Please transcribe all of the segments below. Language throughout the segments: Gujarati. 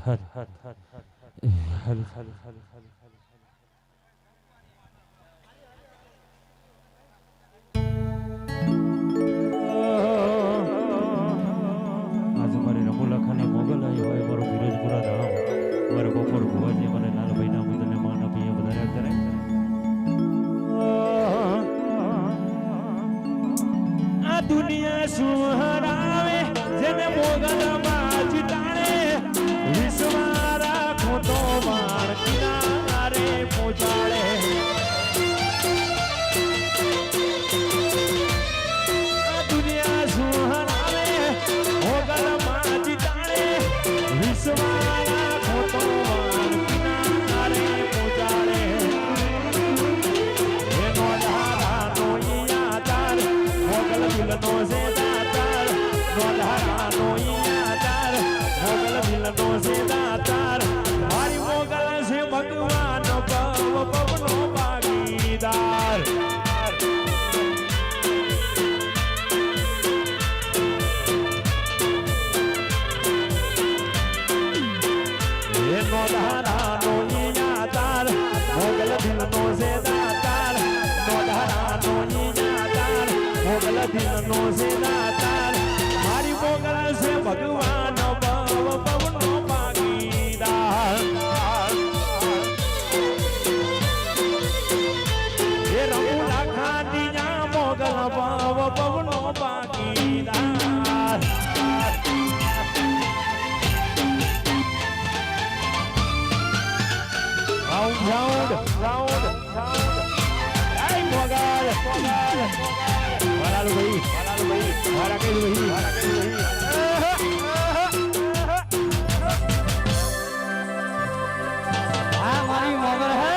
હર હર હર આજ મારી રમુલાખાને મોગલ આવી હોય મારો ફિરોજપુરા ધામ મારા બપોર ભુવાજી મને લાલભાઈ ના મુદને માન આપીએ વધારે કરે આ દુનિયા શું હરાવે જેને મોગલ માં જીતાડે વિશ્વા રાખો તો માર કિનારે પહોંચાડે આ દુનિયા શું હરાવે મોગલ માં જીતાડે વિશ્વા રાખો તો માર કિનારે પહોંચાડે એનો ધારાનો યાદાર મોગલ દિલનો છે દાતાર નો ધારાનો યાદાર મોગલ દિલનો છે દાતાર મારી મોગલ છે ભગવાન ભવ ભવનો ભાગીદાર એનો ધારાનો યાદાર મોગલ દિલનો છે દાતાર નો ધારાનો યાદાર મોગલ દિલનો છે દાતાર મારી મોગલ છે ભગવાન ભવ ભવનો ભાગીદાર એ રમુલાખાની યા મોગલ ભવ ભવનો ભાગીદાર રાઉન્ડ રાઉન્ડ આઈ મોગલ વાલાલુ ભાઈ વાલા કે ભાઈ આ મારી મોગલ હે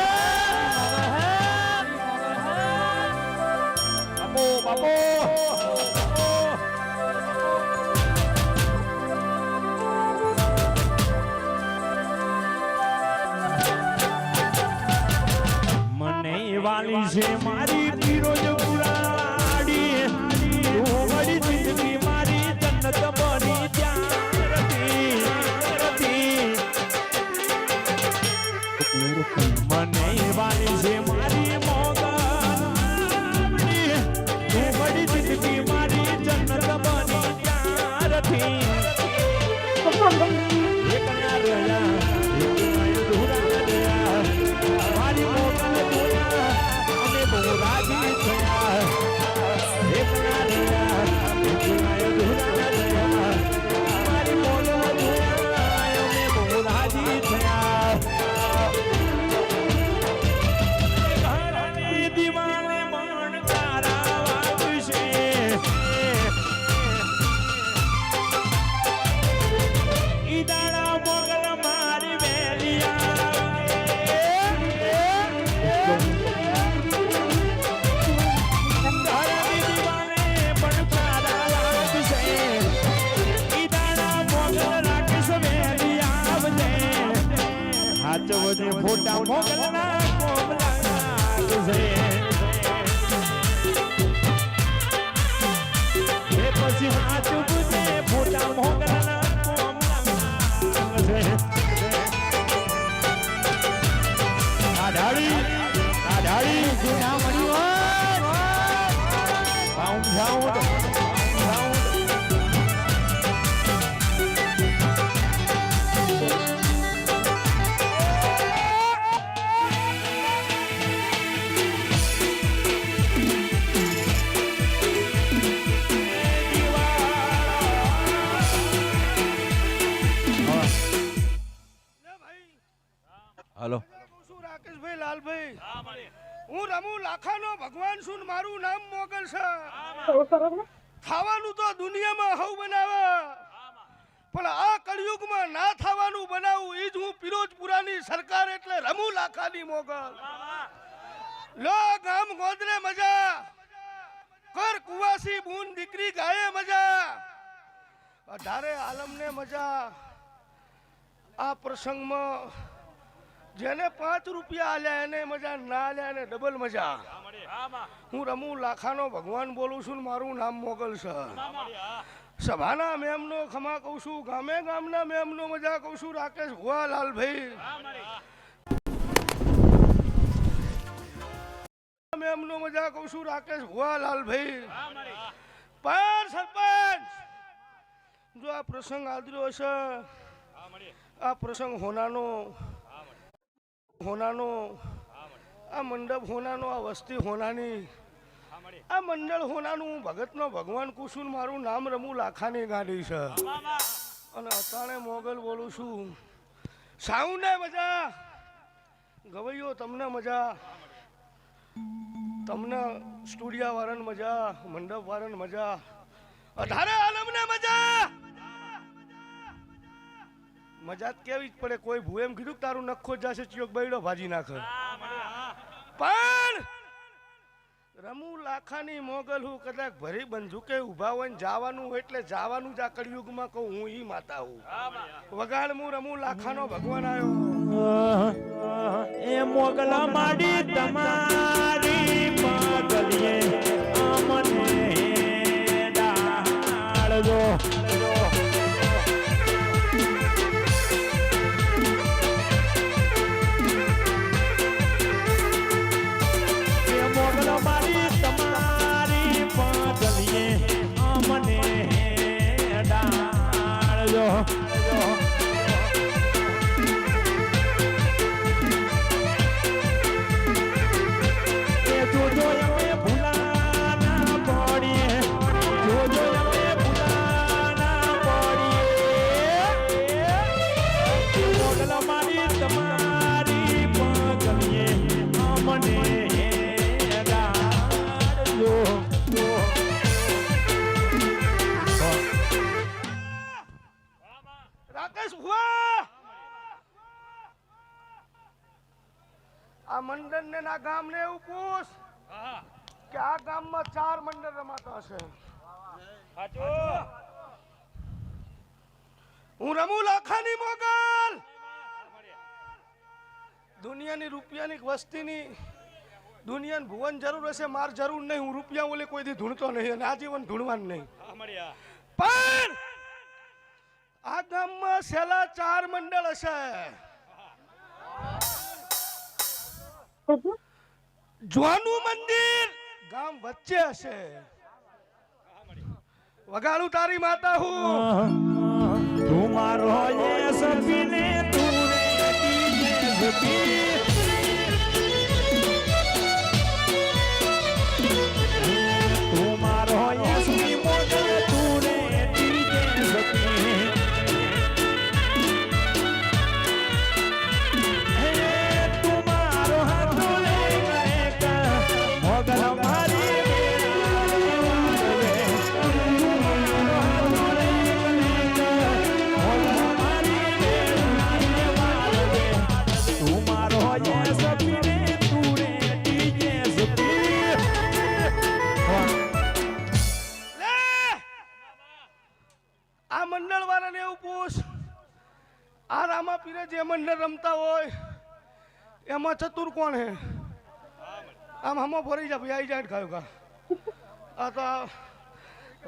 બાપો બાપો મને વાલી છે મારી ફિરોજપુરા વાડી વળી જિંદગી મારી જન્નત બની ત્યારથી મને વાલી છે મારી મોગલ વળી જિંદગી મારી જન્નત બની ત્યારથી એક ના રહ્યા મારી મોગલ જોયા અમે બહુ રાજી થયા એક ના રહ્યા મારી મોગલ જોયા અમે બહુ રાજી થયા ઘરની દિવાલે મણ તારા વાગશે ઈ દાડા મોગલ મારી વેલિયા હાચવજે ફોટા મોગલના કોમલા છે એ પછી હાચવજે ફોટા મોગલના કોમલા છે આઢાળી જેના મળી હોય પાઉં જાઉં હાલો રાકેશભાઈ લાલભાઈ હું રમુ લાખાનો ભગવાન છું મારું નામ મોગલ છે ખાવાનું તો દુનિયામાં હવ બનાવે પણ આ કળિયુગમાં ના થવાનું બનાવું એ જ હું ફિરોજપુરાની સરકાર એટલે રમુ લાખાની મોગલ લો ગામ ગોદરે મજા કર કુવાસી બૂન દીકરી ગાયે મજા અઢારે આલમને મજા આ પ્રસંગમાં જેને 5 રૂપિયા આલ્યા એને મજા ના આલ્યા એને ડબલ મજા હું રમુ લાખાનો ભગવાન બોલું છું મારું નામ મોગલ છે સભાના મેમનો ખમા કહું છું, ગામે ગામના મેમનો મજા કહું છું, રાકેશ ભુવાલાલભાઈ મેમનો મજા કહું છું, રાકેશ ભુવાલાલભાઈ પણ સરપંચ જો આ પ્રસંગ આદર્યો હશે, આ પ્રસંગ હોનાનો આ મંડપ હોનાનો, આ વસ્તી હોનાની, આ મંડળ હોનાનું ભગતનો ભગવાન કુસુન, મારું નામ રમુ લાખાની ગાડી છે અને અતાણે મોગલ બોલું છું. સાઉન્ડે મજા, ગવૈયો તમને મજા, તમને સ્ટુડિયા વાળાને મજા, મંડપ વાળાને મજા, અઢારે આલમને મજા. મજા કેવી જ પડે. કોઈ ભૂ એમ કીધું તારું નખો જશે ચિયોક બૈડો ભાજી નાખે, પણ રમુ લાખાની મોગલ હું કદાચ ભરી બંધુકે ઉભા હોય ને જવાનું હોય એટલે જવાનું જ. આ કળિયુગમાં કહું હું ઈ માતા હું વગાડ હું રમુ લાખાનો ભગવાન આવ્યો. એ મોગલા માડી તમારી પાગલીએ અમને ડાળજો. આ મંડળ ને ના ગામ ને એવું પૂછ કે આ ગામમાં 4 મંડળ રમાતા હશે. હું રમુ લાખાની મોગલ, દુનિયાની રૂપિયાની વસ્તીની દુનિયાને ભુવન જરૂર હશે, માર જરૂર નહીં. હું રૂપિયા ઓલે કોઈ દી ધૂણતો નહીં અને આજીવન ધૂણવાનું નહીં. પણ આ ગામમાં છેલ્લા 4 મંડળ હશે. જોનું મંદિર ગામ વચ્ચે હશે. વગાડું તારી માતા હું તું મારો એ સપીને તું રે સપી. તું મારો એ સપી મોગલ તું રે સપી. આ મંડળ વાળાને એવું પૂછ, આ રામા પીરે જે મંડળ રમતા હોય એમાં ચતુર કોણ હે? આમ હમો ભરી જા ભાઈ, આવી જાય ખાયો કા. આ તો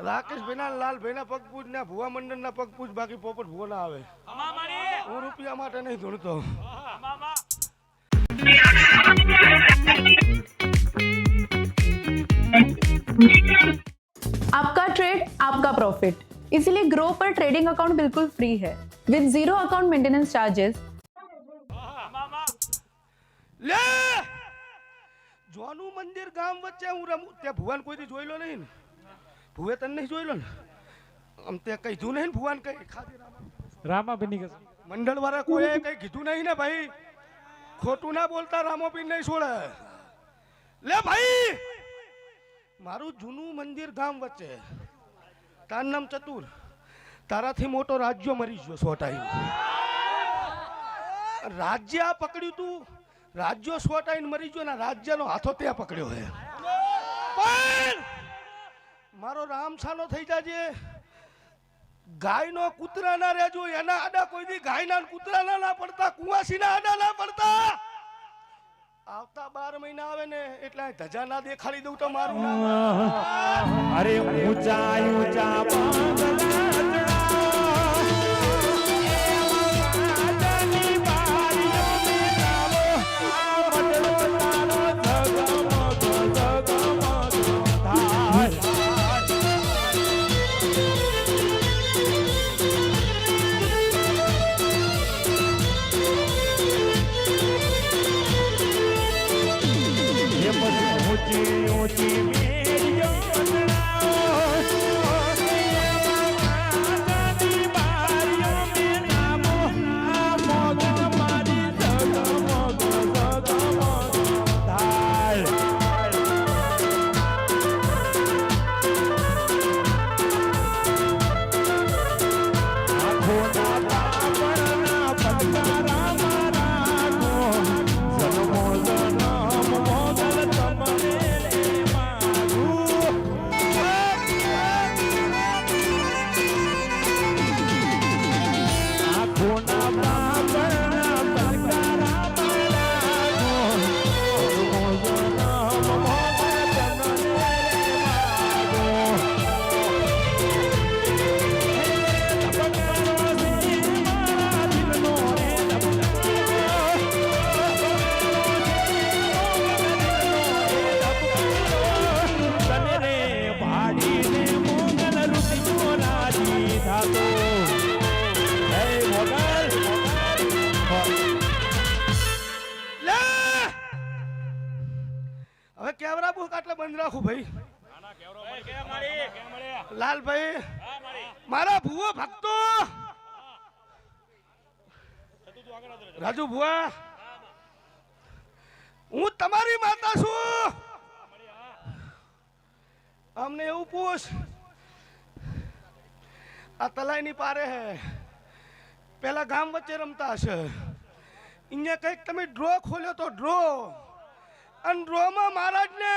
રાકેશભાઈ ના લાલભાઈ ના પગ પૂજ ને ભુવા મંડળ ના પગ પૂજ, બાકી પોપટ ભુવો ના આવે. હું રૂપિયા માટે નહીં ધૂણતો. आपका ट्रेड आपका प्रॉफिट, इसीलिए ग्रो पर ट्रेडिंग अकाउंट बिल्कुल फ्री है विद 0 अकाउंट मेंटेनेंस चार्जेस. લે જોનું મંદિર ગામ વચ્ચે હું રમું. તે ભુવાન કોઈ દી જોઈ લો નહીં ને? ભુવે તને નહીં જોઈ લો ને? આમ તે કઈ કીધું નહીં ને ભુવાન? કઈ ખાધી રામાબેની મંડળ વાળા કોઈ કઈ કીધું નહીં ને ભાઈ? ખોટું ના બોલતા, રામોપીર નહીં છોડે. લે ભાઈ, મારું જૂનું મંદિર ગામ વચ્ચે, તાર નામ ચતુર, તારાથી મોટો રાજ્ય મરી ગયો 100 ટાઈમ. રાજ્ય આ પકડ્યું તું, રાજ્ય 100 ટાઈમ મરી ગયો ને રાજ્યનો હાથો ત્યાં પકડ્યો હે. પણ મારો રામસાનો થઈ જાજે. ગાયનો કૂતરા ના રહેજો, એના આડા કોઈ દી ગાયના કૂતરા ના પડતા, કુવાસીના આડા ના પડતા. આવતા 12 મહિના આવે ને એટલે ધજા ના દેખાડી દઉં તો મારું નામ. અરે ઊંચા ઊંચા રાખું ભાઈ લાલભાઈ મારા ભૂવો ભક્તો રાજુ ભુવા હું તમારી માતા છું અમને એવું પૂછ આ તલાઈની પારે હે પેલા ગામ વચ્ચે રમતા હશે અહીંયા કંઈક તમે ડ્રો ખોલ્યો તો ડ્રો અને ડ્રોમાં મહારાજને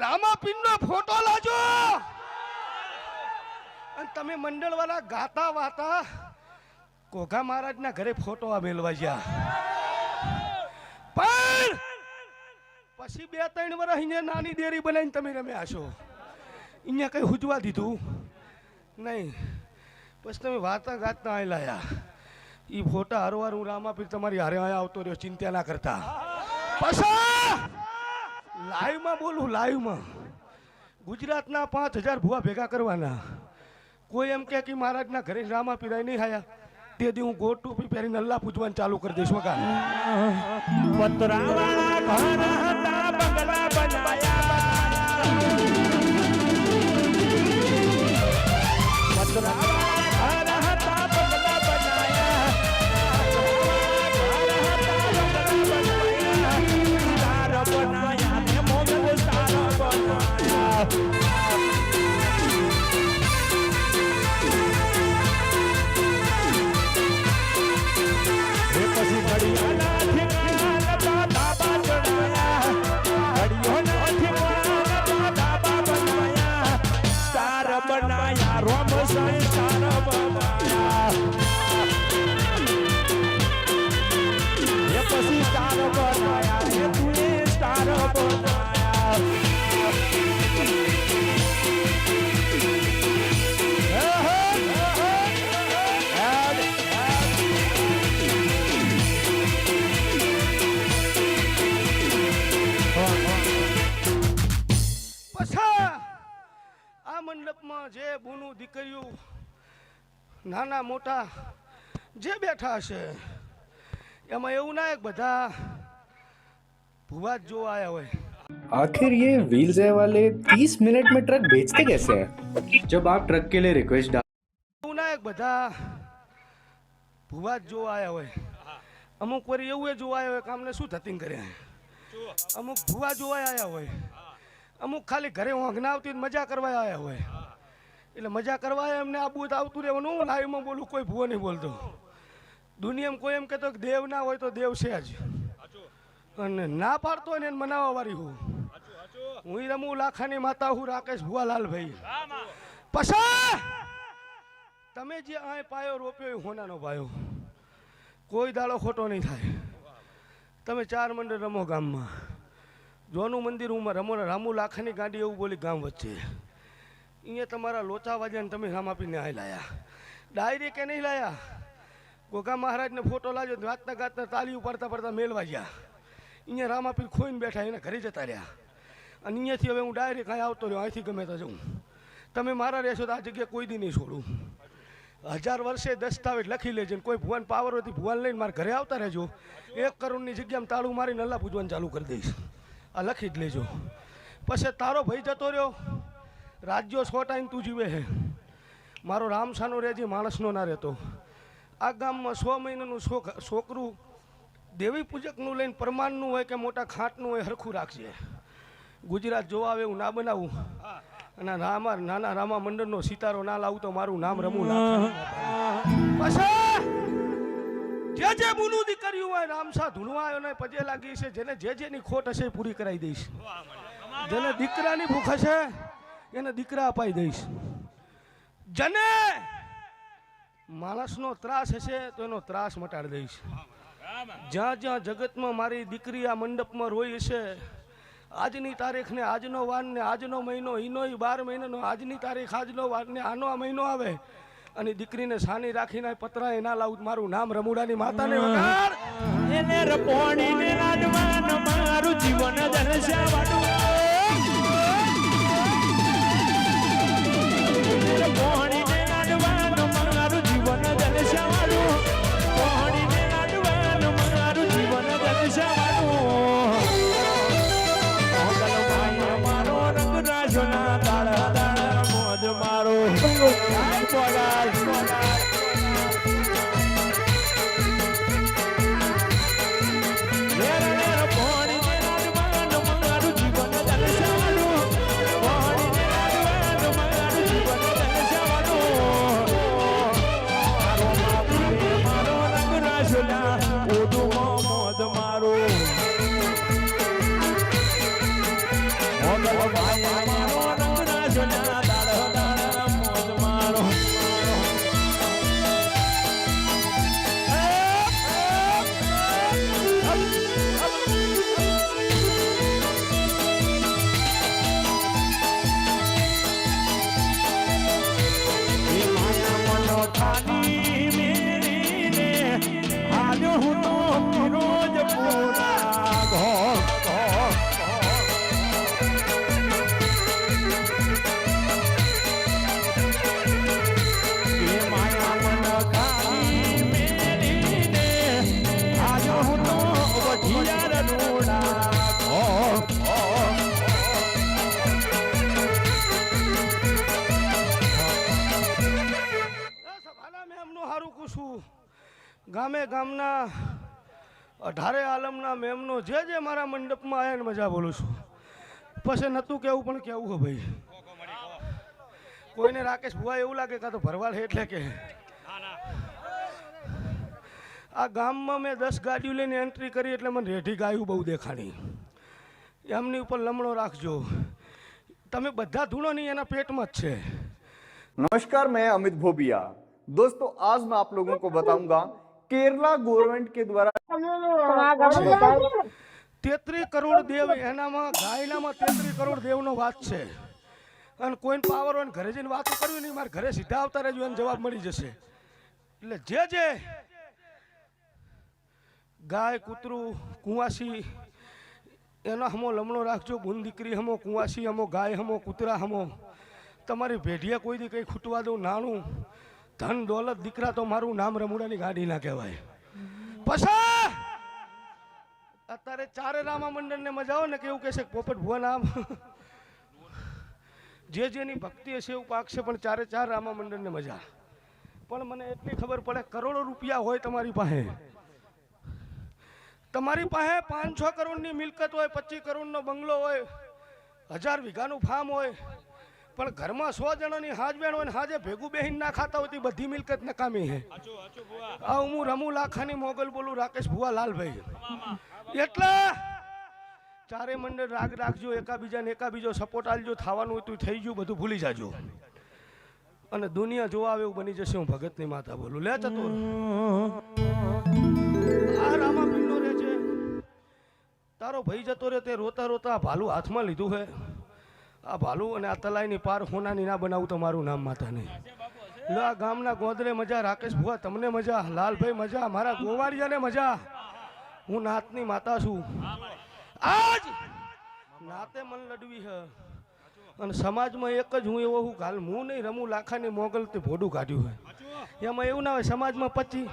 રામાપીરનો ફોટો લાજો અને તમે મંડળવાળા ગાતા વાતા કોઘા મહારાજના ઘરે ફોટો આ મેલવા ગયા પણ પછી 2-3 વર્ષ અહીંયા નાની ડેરી બનાવીને તમે રમ્યા છો અહીંયા કઈ હુજવા દીધું નહીં પછી તમે વાતા ગાતા અહીં લાયા એ ફોટા હરવાર હું રામાપીર તમારી હારે અહીંયા આવતો રહ્યો ચિંતા ના કરતા પછી લાઈવમાં બોલું લાઈવમાં ગુજરાતના 5000 ભુવા ભેગા કરવાના કોઈ એમ કે મહારાજના ઘરે રામાપીર નહીં આયા તે દી હું ગોટ ટોપી પહેરીને અલ્લાહ પૂજવાનું ચાલુ કરી દઈશ વગા પતરાવાળા ઘર હતા બંગલા બનાયા પતરાવાળા ઘર હતા બંગલા બનાયા સ્ટાર બનાયા ને મોગલ સ્ટાર બનાયા પછી ઘડિયાળના ઠેકાણા ધાબા ચડાયા ઘડિયાળના ઠેકાણા ધાબા બનાયા સ્ટાર બનાયા રોમ સાઈ સ્ટાર બનાયા એ પછી સ્ટાર બનાયા એ તું સ્ટાર બનાયા આ મંડપમાં જે બુનું દીકરીઓ નાના મોટા જે બેઠા હશે એમાં એવું ના એક બધા ભુવા જ જોવા આવ્યા હોય आखिर ये व्हील्स है वाले 30 मिनट में ट्रक बेचते कैसे हैं? जब आप ट्रक के लिए रिक्वेस्ट डाल એવું ના એક બધા ભુવા જ જોવા આવ્યા હોય અમુક વાર એવું જોવા આવ્યા હોય કે અમને શું ધતિંગ કરે અમુક ભુવા જોવા આવ્યા હોય અમુક ખાલી ઘરે ઊંઘ ના આવતી મજા કરવા આવ્યા હોય એટલે મજા કરવા એમને આબુ આવતું રહેવાનું હું લાઈવમાં બોલું કોઈ ભૂવો નહીં બોલતો દુનિયામાં કોઈ એમ કહેતો કે દેવ ના હોય તો દેવ છે જ અને ના પાડતો હોય ને એને મનાવવા વાળી હું રમું લાખાની માતા હું રાકેશ ભુવાલાલભાઈ પછી તમે જે આ પાયો રોપ્યો એ હોનાનો પાયો કોઈ દાડો ખોટો નહીં થાય તમે 4 મંડળ રમો ગામમાં જોનું મંદિર હું રમો રામુ લાખાની ગાડી એવું બોલી ગામ વચ્ચે અહીંયા તમારા લોચા વાજ્યાને તમે રામાપીરને આઈ લાયા ડાયરી કે નહીં લાયા ગોગા મહારાજને ફોટો લાવ્યો ગાતના ગાતના તાલી ઉપાડતા પડતા મેલવા ગયા અહીંયા રામાપીર ખોઈને બેઠા એને ઘરે જતા રહ્યા અને અહીંયાથી હવે હું ડાયરેક્ટ કાંઈ આવતો રહ્યો અહીંથી ગમે ત્યાં જઉં તમે મારા રહેશો તો આ જગ્યાએ કોઈ દી નહીં છોડું 1000 વર્ષે દસ્તાવેજ લખી લેજો કોઈ ભુવન પાવર હતી ભુવન લઈને મારા ઘરે આવતા રહેજો 1 કરોડની જગ્યામાં તાળું મારીને અલ્લાહ પૂજવાનું ચાલુ કરી દઈશ આ લખી જ લેજો પછી તારો ભાઈ જતો રહ્યો રાજ્યો 100 ટાઈમ તું જીવે હે મારો રામસાનો રહેજે માણસનો ના રહેતો આ ગામમાં 100 મહિનાનું છોકરું દેવી પૂજકનું લઈને પ્રમાણનું હોય કે મોટા ખાંટનું હોય હરખું રાખજે ગુજરાત જોવા આવે એવું ના બનાવું અને નાના રામા મંડળનો સિતારો ના લાવું તો મારું નામ રમું પછી જે બુનું દીકરીઓ હોય રામસા ધૂણવા આવ્યો ને પજે લાગી છે જેને જેની ખોટ હશે એ પૂરી કરાવી દઈશ જેને દીકરાની ભૂખ હશે એને દીકરા અપાઈ દઈશ જેને માણસનો ત્રાસ હશે તો એનો ત્રાસ મટાડી દઈશ જ્યાં જ્યાં જગતમાં મારી દીકરી આ મંડપમાં રોઈ હશે આજની તારીખ ને આજનો વાર ને આજનો મહિનો ઈનો 12 મહિનાનો આજની તારીખ આજનો વાર ને આનો આ મહિનો આવે અને દીકરીને સાની રાખીને પતરા એના લાવું મારું નામ રમુડાની માતાને વગાડ એને રપોણીને લાડવાનું મારું જીવન દર્શાવવાનું રપોણીને લાડવાનું મારું જીવન દર્શાવવાનું રપોણીને લાડવાનું મારું જીવન દર્શાવવાનું મોગલ ભાઈ મારો સભાના મેમનું હારું કુશું ગામે ગામના 18 આલમના મેમનો જે મારા મંડપમાં આયા ને મજા બોલું છું. પછી નતું કેવું પણ કેવું હે ભાઈ. કોઈને રાકેશ ભુવા એવું લાગે કાં તો ભરવાડ હે એટલે કે આ ગામમાં મેં 10 ગાડીઓ લઈને એન્ટ્રી કરી એટલે મને રેઢી ગાયું બહુ દેખાણી. એમની ઉપર લમણો રાખજો. તમે બધા ધૂણો નહીં એના પેટમાં જ છે. नमस्कार, मैं अमित भोबिया। दोस्तों, आज मैं आप लोगों को बताऊंगा केरला गवर्नमेंट के द्वारा 33 કરોડ દેવ એનામાં ગાયનામાં 33 કરોડ દેવનો વાત છે. અને કોઈને પાવર હોય ને ઘરે જઈને વાતો કરવી નહીં, મારે ઘરે સીધા આવતા રહેજો એને જવાબ મળી જશે. એટલે જે ગાય કૂતરું કુંવાસી એનો હમો લમણો રાખજો. બુન દીકરી હમો કુંવાસી હમો ગાય હમો કૂતરા હમો તમારી ભેઢિયા કોઈ દી કંઈ ખૂટવા દઉં નાણું ધન દોલત દીકરા તો મારું નામ રમુડાની ગાડી ના કહેવાય. પછા અત્યારે ચારે રામા મંડળને મજા આવે ને કેવું કહેશે પોપટ ભુવા નામ જેની ભક્તિ હશે એવું પાકશે. પણ ચારે ચાર રામા મંડળને મજા. પણ મને એટલી ખબર પડે કરોડો રૂપિયા હોય તમારી પાસે, તમારી પાસે 5-6 કરોડની મિલકત હોય, 25 કરોડનો બંગલો હોય, 1000 વીઘાનું ફાર્મ હોય, પણ ઘરમાં 100 જણાની હાજબેન હોય ને હાજે ભેગું બેહીને ના ખાતા હોય બધી મિલકત નકામી છે. આ હું રમુ લાખાની મોગલ બોલું, રાકેશ ભુવા લાલભાઈ. એટલે ચારે મંડળ રાગ રાખજો, એકાબીજો સપોર્ટ આલજો. થવાનું હોય તો થઈ ગયું, બધું ભૂલી જાજો. અને દુનિયા જોવા આવે એવું બની જશે. હું ભગતની માતા બોલું. લે ચતુર આ રામા પીરનો રે છે. તારો ભાઈ જતો રે તે રોતા રોતા ભાલું હાથમાં લીધું હે. આ ભાલુ અને આ તલાઈની પાર હોનાની ના બનાવું તો મારું નામ માતા નહીં. લો આ ગામના ગોદરે મજા, રાકેશ ભુવા તમને મજા, લાલભાઈ મજા, મારા ગોવાળિયાને મજા. હું નાતની માતા છું. આજ નાતે મન લડવી હે. અને સમાજમાં એક જ હું એવો હું નહીં રમું લાખાની મોગલ તે ભોડું કાઢ્યું હોય. એમાં એવું ના હોય સમાજમાં 25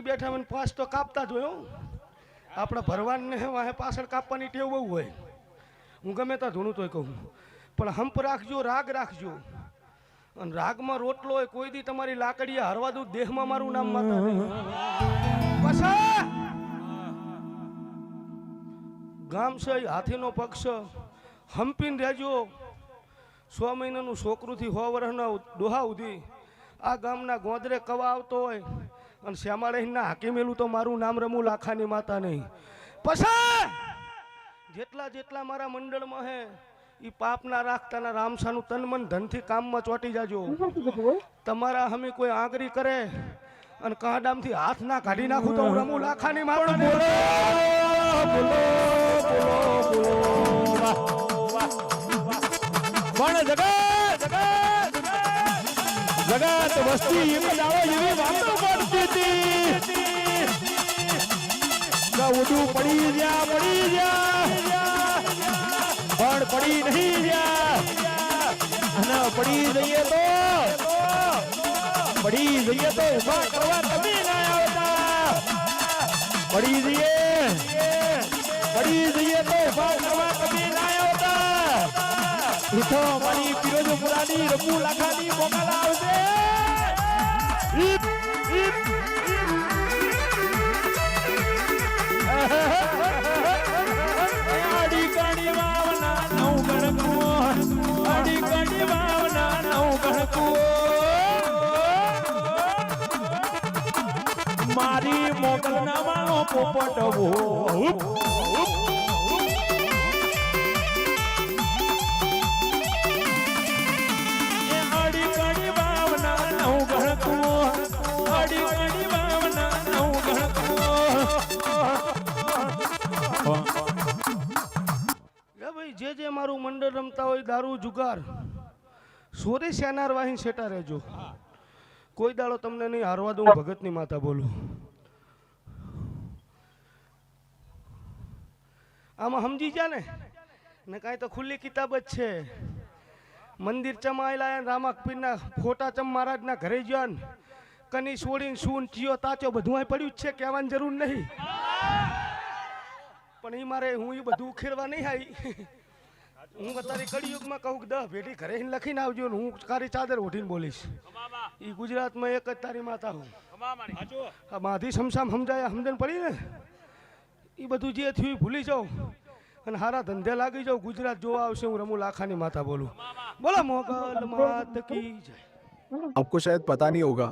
બેઠા હોય 5 તો કાપતા જ હોય. આપણા ભરવાનને વાહે પાછળ કાપવાની ટેવ બહુ હોય. હું ગમે ત્યાં ધૂણું તોય કહું, પણ હંપ રાખજો, રાગ રાખજો. અને રાગમાં રોટલો હોય કોઈ દી તમારી લાકડીએ હરવા દઉં દેહમાં મારું નામ માતા નહીં. ગામ છે હાથીનો પક્ષ, હંપીને રહેજો. 6 મહિનાનું છોકરુંથી 100 વર્ષના ડોહા સુધી આ ગામના ગોદરે કવા આવતો હોય અને શ્યામાળીના હાકીમેલું તો મારું નામ રમું લાખાની માતા નહીં. પછી જેટલા મારા મંડળમાં હે એ પાપ ના રાખતાના રામસાનું તન મન ધનથી કામમાં ચોટી જાજો. તમારા હમી કોઈ આંગરી કરે અને કાંડામથી હાથ ના કાઢી નાખું તો હું રમું લાખાની માતા જગત વસ્તી એક જ આવે એવી વાતો કરતી હતી. ઉડું પડી ગયા પણ પડી નહીં ગયા. અને પડી જઈએ તો ઉભા કરવા તમે ના આવતા. પડી જઈએ તો ઉભા કરવા તમે ના આવતા. ઉઠો મારી પિરોજપુરાની રમુ લાખાની મોકલ આવશે ઈપ ઈપ આડી કાડી વાવના નવ ગણકુ આડી કાડી વાવના નવ ગણકુ મારી મોગલ ના માળો પોપટવો આડી કાડી વાવના નવ ગણકુ આડી કાડી વાવના નવ ગણકુ ભાઈ જે મારું મંડળ રમતા હોય દારૂ જુગાર સોરી સેનાર વાહીન સેટા રહેજો. કોઈ દાડો તમને નહીં હારવા દઉં. ભગતની માતા બોલું. આમાં સમજી જા ને કાંઈ તો ખુલ્લી કિતાબ જ છે. મંદિર ચમાયેલા રામાપીરના ફોટા ચમ મહારાજના ઘરે ગયા ને કની છોડીને સૂન ચિયો તાચો બધું અહીં પડ્યું જ છે. કહેવાની જરૂર નહીં. પણ એ મારે હું એ બધું ઉખેડવા નહીં આવી. હું અત્યારે કળિયુગમાં કહું કે 10 ભેટી ઘરે લખીને આવજો ને હું કારી ચાદર ઓઢીને બોલીશ. એ ગુજરાતમાં એક જ તારી માતા હું. આ માધી સમસામ સમજાય સમજણ પડી ને એ બધું જે થયું એ ભૂલી જાઉં અને હારા ધંધે લાગી જાઉં. ગુજરાત જોવા આવશે. હું રમુ લાખાની માતા બોલું. બોલો મોગલ માત કી જય. आपको शायद पता नहीं होगा